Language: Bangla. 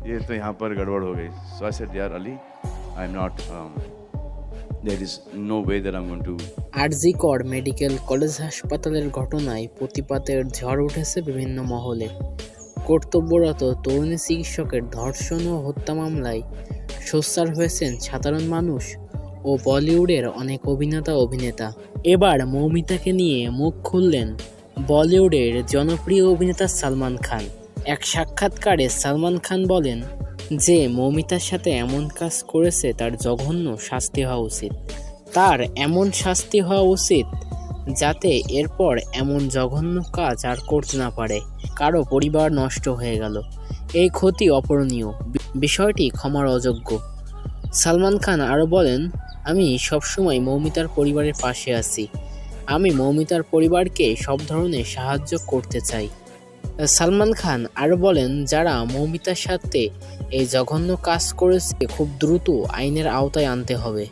ये तो यहाँ पर गड़बड़ हो गई. So I said, यार Ali, I'm not. There is no way that I'm going to. RG Kar medical college হাসপাতালের ঘটনায় প্রতিবাদের ঝড় উঠেছে বিভিন্ন মহলে। কর্তব্যরত তরুণী চিকিৎসকের ধর্ষণ ও হত্যা মামলায় সোচ্চার হয়েছেন সাধারণ মানুষ ও বলিউডের অনেক অভিনেতা অভিনেতা। এবার মৌমিতাকে নিয়ে মুখ খুললেন বলিউডের জনপ্রিয় অভিনেতা সালমান খান। এক সাক্ষাৎকারে সালমান খান বলেন যে মৌমিতার সাথে এমন কাজ করেছে তার জঘন্য শাস্তি হওয়া উচিত। তার এমন শাস্তি হওয়া উচিত যাতে এরপর এমন জঘন্য কাজ আর করতে না পারে। কারো পরিবার নষ্ট হয়ে গেল, এই ক্ষতি অপূরণীয়, বিষয়টি ক্ষমার অযোগ্য। সালমান খান আরও বলেন, আমি সবসময় মৌমিতার পরিবারের পাশে আছি। আমি মৌমিতার পরিবারকে সব ধরনের সাহায্য করতে চাই। সালমান খান আরও বলেন, যারা মৌমিতার সাথে এই জঘন্য কাজ করেছে খুব দ্রুত আইনের আওতায় আনতে হবে।